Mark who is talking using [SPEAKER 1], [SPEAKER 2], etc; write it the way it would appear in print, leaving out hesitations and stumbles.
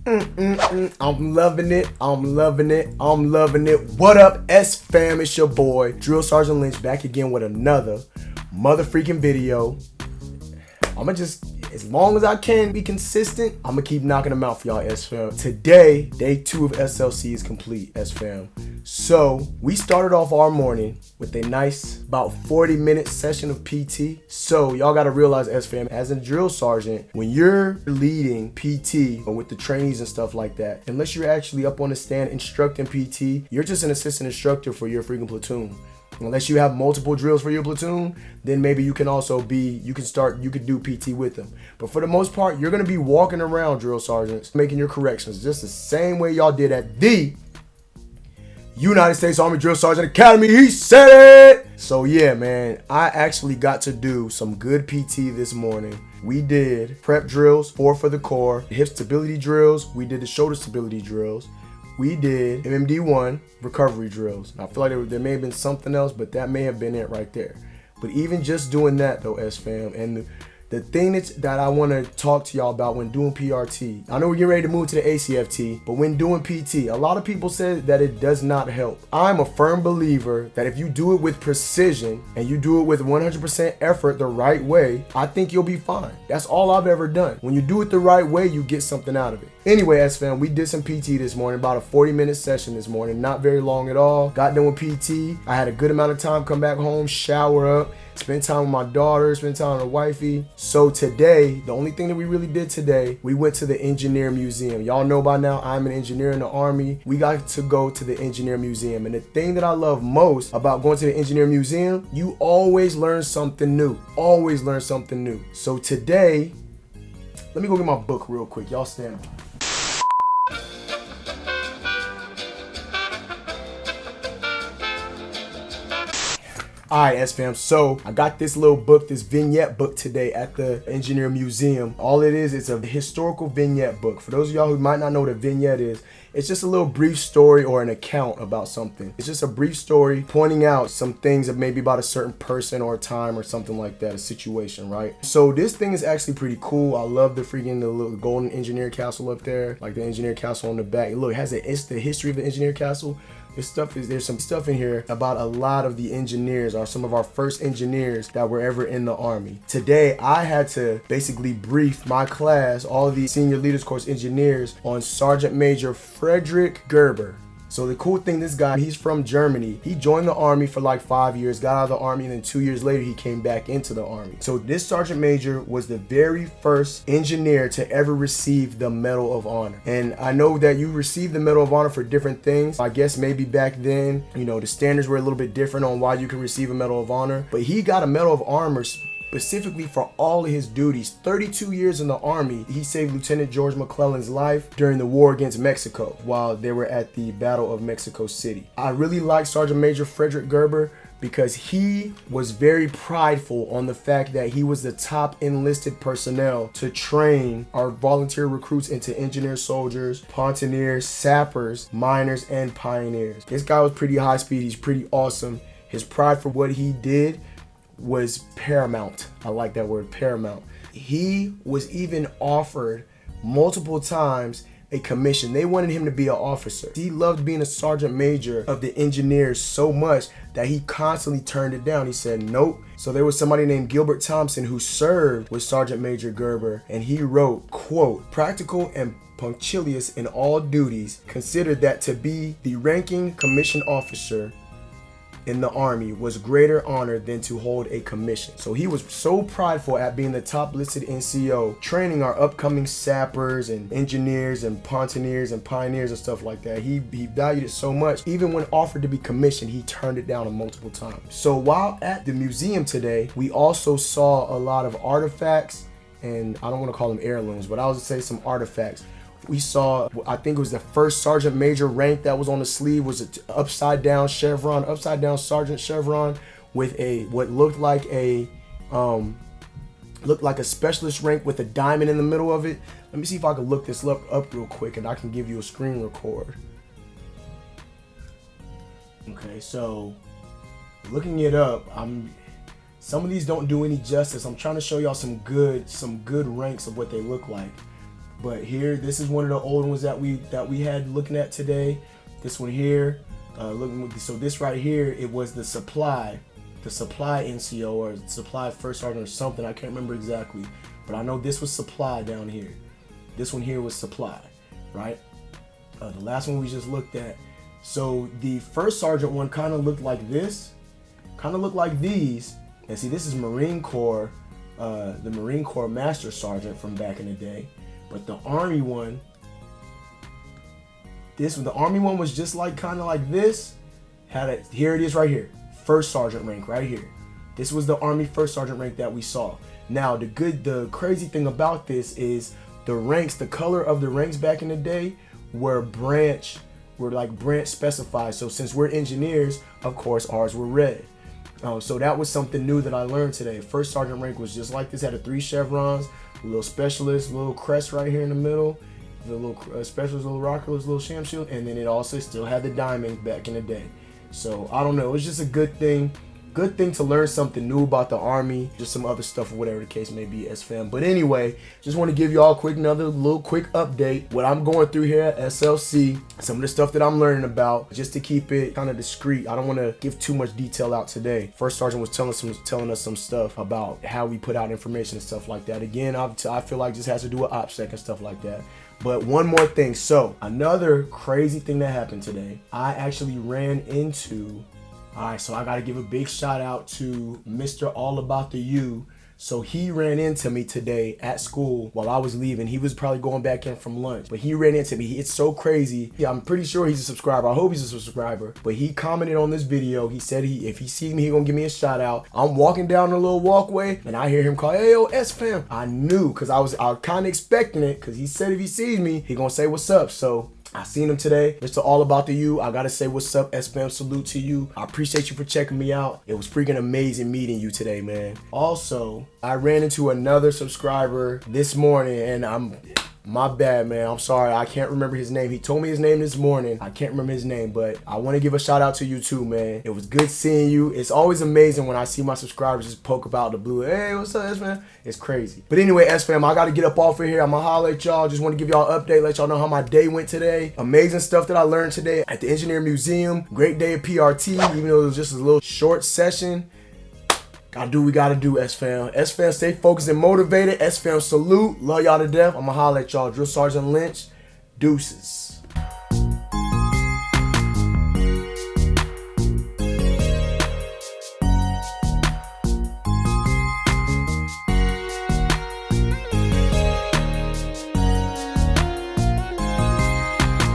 [SPEAKER 1] I'm loving it. I'm loving it. I'm loving it. What up, S fam? It's your boy, Drill Sergeant Lynch, back again with another mother freaking video. I'ma just, as long as I can be consistent, I'ma keep knocking them out for y'all, S fam. Today, day 2 of SLC is complete, S fam. So we started off our morning with a nice about 40-minute session of PT. So y'all gotta realize, S fam, as a drill sergeant, when you're leading PT or with the trainees and stuff like that, unless you're actually up on the stand instructing PT, you're just an assistant instructor for your freaking platoon. Unless you have multiple drills for your platoon, then maybe you can also be, you could do PT with them. But for the most part, you're gonna be walking around, drill sergeants, making your corrections just the same way y'all did at the United States Army Drill Sergeant Academy. He said it! So yeah, man, I actually got to do some good PT this morning. We did prep drills, 4 for the core, hip stability drills, we did the shoulder stability drills. We did MMD1 recovery drills. I feel like there may have been something else, but that may have been it right there. But even just doing that though, S fam, and the thing that I want to talk to y'all about when doing PRT, I know we're getting ready to move to the ACFT, but when doing PT, a lot of people say that it does not help. I'm a firm believer that if you do it with precision and you do it with 100% effort the right way, I think you'll be fine. That's all I've ever done. When you do it the right way, you get something out of it. Anyway, S fam, we did some PT this morning, about a 40-minute session this morning, not very long at all. Got done with PT. I had a good amount of time, come back home, shower up, spend time with my daughter, spend time with my wifey. So today, the only thing that we really did today, we went to the Engineer Museum. Y'all know by now, I'm an engineer in the Army. We got to go to the Engineer Museum. And the thing that I love most about going to the Engineer Museum, you always learn something new. Always learn something new. So today, let me go get my book real quick. Y'all stand by. Alright, S fam, so I got this little book, this vignette book today at the Engineer Museum. All it is, it's a historical vignette book. For those of y'all who might not know what a vignette is, it's just a little brief story or an account about something. It's just a brief story pointing out some things that maybe about a certain person or a time or something like that, a situation, right? So this thing is actually pretty cool. I love the little golden engineer castle up there, like the engineer castle on the back. Look, it's the history of the engineer castle. There's some stuff in here about a lot of the engineers, or some of our first engineers that were ever in the Army. Today, I had to basically brief my class, all of the senior leaders course engineers, on Sergeant Major Frederick Gerber. So the cool thing, this guy, he's from Germany. He joined the Army for like 5 years, got out of the Army, and then 2 years later, he came back into the Army. So this Sergeant Major was the very first engineer to ever receive the Medal of Honor. And I know that you received the Medal of Honor for different things. I guess maybe back then, you know, the standards were a little bit different on why you can receive a Medal of Honor. But he got a Medal of Honor specifically for all of his duties. 32 years in the Army, he saved Lieutenant George McClellan's life during the war against Mexico while they were at the Battle of Mexico City. I really like Sergeant Major Frederick Gerber because he was very prideful on the fact that he was the top enlisted personnel to train our volunteer recruits into engineer soldiers, pontooniers, sappers, miners, and pioneers. This guy was pretty high speed. He's pretty awesome. His pride for what he did was paramount. I like that word, paramount. He was even offered multiple times a commission. They wanted him to be an officer. He loved being a sergeant major of the engineers so much that he constantly turned it down. He said nope. So there was somebody named Gilbert Thompson who served with Sergeant Major Gerber, and he wrote, quote, "Practical and punctilious in all duties, considered that to be the ranking commissioned officer in the Army was greater honor than to hold a commission." So he was so prideful at being the top listed NCO, training our upcoming sappers and engineers and pontooniers and pioneers and stuff like that. He valued it so much, even when offered to be commissioned, he turned it down multiple times. So while at the museum today, we also saw a lot of artifacts, and I don't want to call them heirlooms, but I'll just say some artifacts. We saw, I think it was the first sergeant major rank that was on the sleeve, was an upside down chevron, upside down sergeant chevron with what looked like a specialist rank with a diamond in the middle of it. Let me see if I can look this up real quick and I can give you a screen record. Okay, so looking it up, some of these don't do any justice. I'm trying to show y'all some good ranks of what they look like. But here, this is one of the old ones that we had looking at today. This one here, so this right here, it was the supply NCO or supply first sergeant or something. I can't remember exactly, but I know this was supply down here. This one here was supply, right? The last one we just looked at. So the first sergeant one kind of looked like this, kind of looked like these. And see, this is Marine Corps, the Marine Corps Master Sergeant from back in the day. But the Army one, the Army one was just like kind of like this. Here it is right here, first sergeant rank right here. This was the Army first sergeant rank that we saw. Now the crazy thing about this is the ranks, the color of the ranks back in the day were branch specified. So since we're engineers, of course ours were red. So that was something new that I learned today. First sergeant rank was just like this, had the 3 chevrons, a little specialist, little crest right here in the middle, the little specialist, little rocker, little sham shield, and then it also still had the diamond back in the day. So I don't know, it was just a good thing to learn something new about the Army, just some other stuff or whatever the case may be, S-Fam. But anyway, just want to give you all another little quick update, what I'm going through here at SLC, some of the stuff that I'm learning about, just to keep it kind of discreet. I don't want to give too much detail out today. First sergeant was telling us some stuff about how we put out information and stuff like that. Again, I feel like just has to do with OPSEC and stuff like that. But one more thing, so another crazy thing that happened today, I actually ran into, so I got to give a big shout out to Mr. All About the U. So he ran into me today at school while I was leaving. He was probably going back in from lunch, but he ran into me. It's so crazy. Yeah, I'm pretty sure he's a subscriber. I hope he's a subscriber. But he commented on this video. He said if he sees me, he gonna give me a shout out. I'm walking down the little walkway and I hear him call, "Hey, yo, S-Fam." I knew, because I was kind of expecting it, because he said if he sees me, he gonna say what's up. So I seen him today. Mr. All About the U. I gotta say what's up, S-Fam. Salute to you. I appreciate you for checking me out. It was freaking amazing meeting you today, man. Also, I ran into another subscriber this morning, and my bad, man. I'm sorry. I can't remember his name. He told me his name this morning. I can't remember his name, but I want to give a shout out to you too, man. It was good seeing you. It's always amazing when I see my subscribers just poke about the blue. Hey, what's up, S-Fam? It's crazy. But anyway, S-Fam, I got to get up off of here. I'm going to holler at y'all. Just want to give y'all an update, let y'all know how my day went today. Amazing stuff that I learned today at the Engineering Museum. Great day at PRT, even though it was just a little short session. Gotta do what we gotta do, S-Fam. S-Fam, stay focused and motivated. S-Fam, salute. Love y'all to death. I'm gonna holler at y'all. Drill Sergeant Lynch. Deuces.